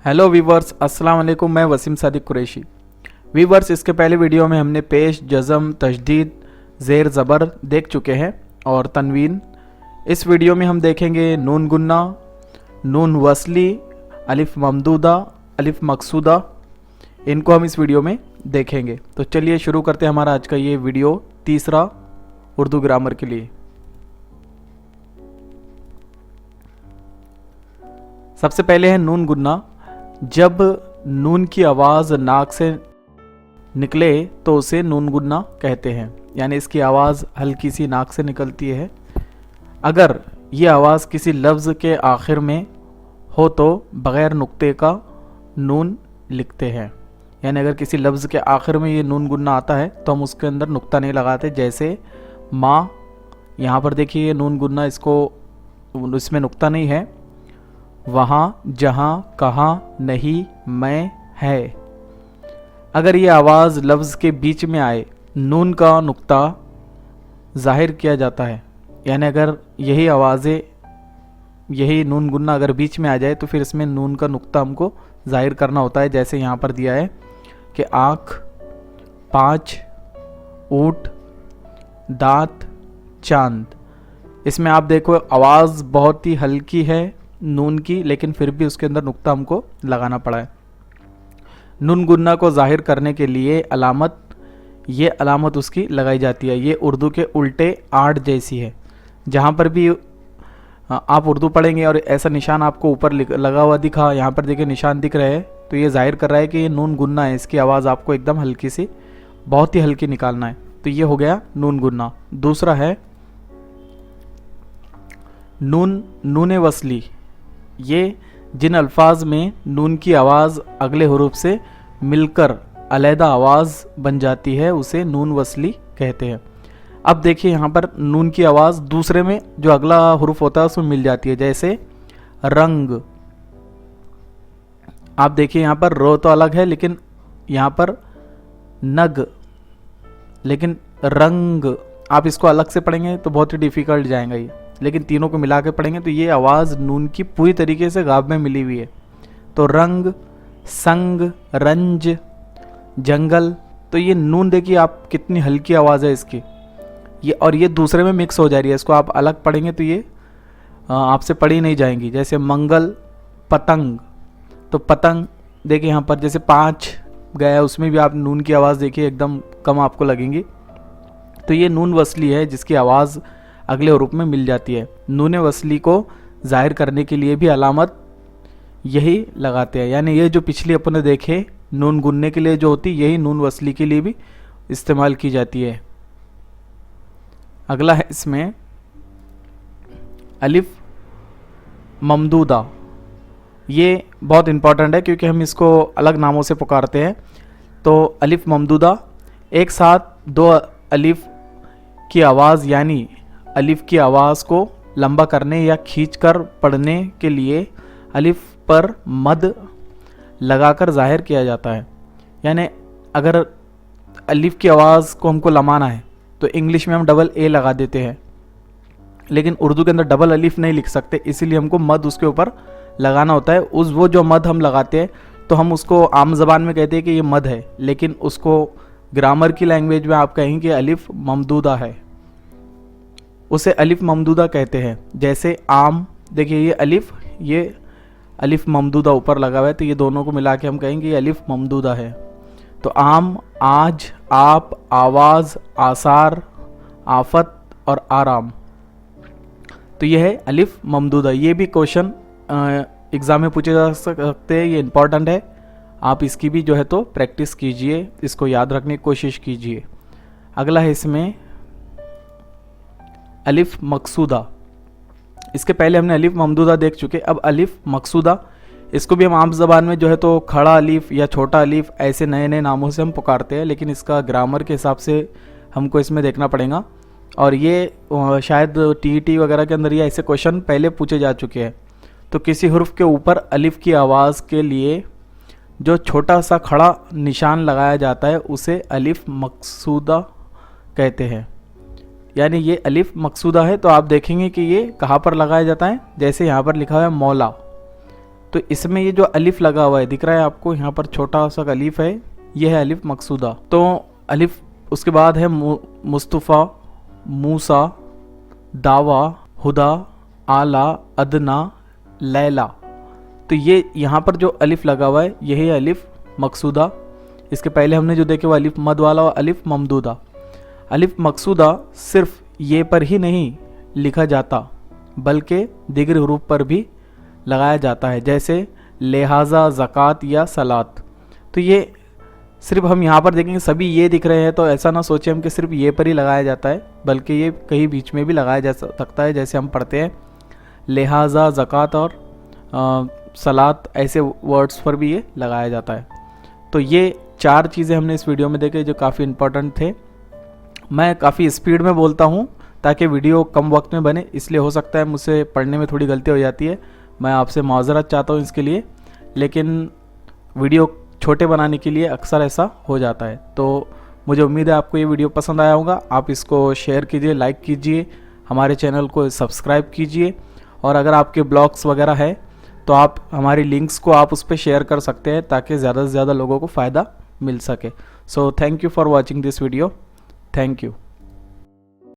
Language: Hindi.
हेलो वीवर्स, अस्सलाम वालेकुम। मैं वसीम सादिक कुरैशी। वीवर्स, इसके पहले वीडियो में हमने पेश, जज़म, तशदीद, ज़ेर, ज़बर देख चुके हैं और तनवीन। इस वीडियो में हम देखेंगे नून गुन्ना, नून वसली, अलिफ ममदूदा, अलिफ मकसूदा। इनको हम इस वीडियो में देखेंगे। तो चलिए शुरू करते हैं हमारा आज का ये वीडियो, तीसरा उर्दू ग्रामर के लिए। सबसे पहले है नून गुन्ना। जब नून की आवाज़ नाक से निकले तो उसे नून गुन्ना कहते हैं, यानी इसकी आवाज़ हल्की सी नाक से निकलती है। अगर ये आवाज़ किसी लफ्ज़ के आखिर में हो तो बग़ैर नुक्ते का नून लिखते हैं, यानी अगर किसी लफ्ज़ के आखिर में ये नून गुन्ना आता है तो हम उसके अंदर नुक्ता नहीं लगाते। जैसे माँ, यहाँ पर देखिए ये नून गुन्ना, इसमें नुक्ता नहीं है। वहाँ, जहाँ, कहाँ, नहीं, मैं, है। अगर ये आवाज़ लफ्ज़ के बीच में आए, नून का नुक्ता ज़ाहिर किया जाता है, यानी अगर यही आवाज़ें, यही नून गुन्ना अगर बीच में आ जाए तो फिर इसमें नून का नुक्ता हमको ज़ाहिर करना होता है। जैसे यहाँ पर दिया है कि आँख, पाँच, ऊँट, दाँत, चांद। इसमें आप देखो आवाज़ बहुत ही हल्की है नून की, लेकिन फिर भी उसके अंदर नुक्ता हमको लगाना पड़ा है। नून गुन्ना को ज़ाहिर करने के लिए ये अलामत उसकी लगाई जाती है। ये उर्दू के उल्टे आड़ जैसी है। जहाँ पर भी आप उर्दू पढ़ेंगे और ऐसा निशान आपको ऊपर लगा हुआ दिखा, यहाँ पर देखिए निशान दिख रहे हैं, तो ये जाहिर कर रहा है कि ये नून गुन्ना है। इसकी आवाज़ आपको एकदम हल्की सी, बहुत ही हल्की निकालना है। तो ये हो गया नून गुन्ना। दूसरा है नून वसली। ये जिन अल्फाज में नून की आवाज़ अगले हुरूफ से मिलकर अलहदा आवाज़ बन जाती है उसे नून वसली कहते हैं। अब देखिए यहाँ पर नून की आवाज़ दूसरे में जो अगला हुरूफ होता है उसमें मिल जाती है। जैसे रंग, आप देखिए यहाँ पर रो तो अलग है, लेकिन यहाँ पर नग, लेकिन रंग आप इसको अलग से पढ़ेंगे तो बहुत ही डिफ़िकल्ट जाएगा ये, लेकिन तीनों को मिला के पढ़ेंगे तो ये आवाज़ नून की पूरी तरीके से गाब में मिली हुई है। तो रंग, संग, रंज, जंगल, तो ये नून देखिए आप कितनी हल्की आवाज़ है इसकी, और ये दूसरे में मिक्स हो जा रही है। इसको आप अलग पढ़ेंगे तो ये आपसे पढ़ी नहीं जाएंगी। जैसे मंगल, पतंग, तो पतंग देखिए यहाँ पर जैसे पाँच गया, उसमें भी आप नून की आवाज़ देखिए एकदम कम आपको लगेंगी। तो ये नून वसली है जिसकी आवाज़ अगले हुरूफ में मिल जाती है। नून वसली को ज़ाहिर करने के लिए भी अलामत यही लगाते हैं, यानी ये जो पिछली अपन ने देखे नून गुन्ने के लिए जो होती, यही नून वसली के लिए भी इस्तेमाल की जाती है। अगला है इसमें अलिफ ममदूदा। ये बहुत इम्पॉर्टेंट है क्योंकि हम इसको अलग नामों से पुकारते हैं। तो अलिफ ममदूदा, एक साथ दो अलिफ की आवाज़, यानी अलिफ की आवाज़ को लंबा करने या खींचकर पढ़ने के लिए अलिफ पर मद लगाकर ज़ाहिर किया जाता है। यानी अगर अलिफ की आवाज़ को हमको लंबाना है तो इंग्लिश में हम डबल ए लगा देते हैं, लेकिन उर्दू के अंदर डबल अलिफ नहीं लिख सकते, इसीलिए हमको मद उसके ऊपर लगाना होता है। वो जो मद हम लगाते हैं तो हम उसको आम ज़बान में कहते हैं कि ये मद है, लेकिन उसको ग्रामर की लैंग्वेज में आप कहेंगे कि अलिफ ममदूदा है, उसे अलिफ ममदूदा कहते हैं। जैसे आम, देखिए ये अलिफ ममदूदा ऊपर लगा हुआ है, तो ये दोनों को मिला के हम कहेंगे ये अलिफ ममदूदा है। तो आम, आज, आप, आवाज़, आसार, आफत और आराम, तो ये है अलिफ ममदूदा। ये भी क्वेश्चन एग्ज़ाम में पूछे जा सकते हैं, ये इम्पॉर्टेंट है। आप इसकी भी जो है तो प्रैक्टिस कीजिए, इसको याद रखने की कोशिश कीजिए। अगला है इसमें अलिफ मकसूदा। इसके पहले हमने अलिफ ममदूदा देख चुके, अब अलिफ मकसूदा, इसको भी हम आम ज़बान में जो है तो खड़ा अलिफ या छोटा अलिफ ऐसे नए नए नामों से हम पुकारते हैं, लेकिन इसका ग्रामर के हिसाब से हमको इसमें देखना पड़ेगा। और ये शायद टीईटी वगैरह के अंदर ये ऐसे क्वेश्चन पहले पूछे जा चुके हैं। तो किसी हुर्फ के ऊपर अलिफ की आवाज़ के लिए जो छोटा सा खड़ा निशान लगाया जाता है उसे अलिफ मकसूदा कहते हैं, यानी ये अलिफ मकसूदा है। तो आप देखेंगे कि ये कहाँ पर लगाया जाता है, जैसे यहाँ पर लिखा हुआ है मौला, तो इसमें ये जो अलिफ लगा हुआ है दिख रहा है आपको, यहाँ पर छोटा सा अलिफ है, ये है अलिफ मकसूदा। तो अलिफ, उसके बाद है मुस्तफ़ा, मूसा, दावा, हुदा, आला, अदना, लैला। तो ये यहाँ पर जो अलिफ लगा हुआ है यही अलिफ मकसूदा। इसके पहले हमने जो देखे वो अलिफ मद वाला और अलिफ ममदूदा। अलिफ मकसूदा सिर्फ ये पर ही नहीं लिखा जाता बल्कि दीगर हरूफ पर भी लगाया जाता है, जैसे लिहाजा, ज़कात या सलात। तो ये सिर्फ हम यहाँ पर देखेंगे सभी ये दिख रहे हैं, तो ऐसा ना सोचें हम कि सिर्फ ये पर ही लगाया जाता है, बल्कि ये कहीं बीच में भी लगाया जा सकता है। जैसे हम पढ़ते हैं लिहाजा, ज़कात और सलात, ऐसे वर्ड्स पर भी ये लगाया जाता है। तो ये 4 चीज़ें हमने इस वीडियो में देखे जो काफ़ी इंपॉर्टेंट थे। मैं काफ़ी स्पीड में बोलता हूँ ताकि वीडियो कम वक्त में बने, इसलिए हो सकता है मुझसे पढ़ने में थोड़ी गलती हो जाती है। मैं आपसे माज़रत चाहता हूँ इसके लिए, लेकिन वीडियो छोटे बनाने के लिए अक्सर ऐसा हो जाता है। तो मुझे उम्मीद है आपको ये वीडियो पसंद आया होगा। आप इसको शेयर कीजिए, लाइक कीजिए, हमारे चैनल को सब्सक्राइब कीजिए, और अगर आपके ब्लॉग्स वगैरह है तो आप हमारी लिंक्स को आप उस पर शेयर कर सकते हैं ताकि ज़्यादा से ज़्यादा लोगों को फ़ायदा मिल सके। So thank you for watching this video. Thank you.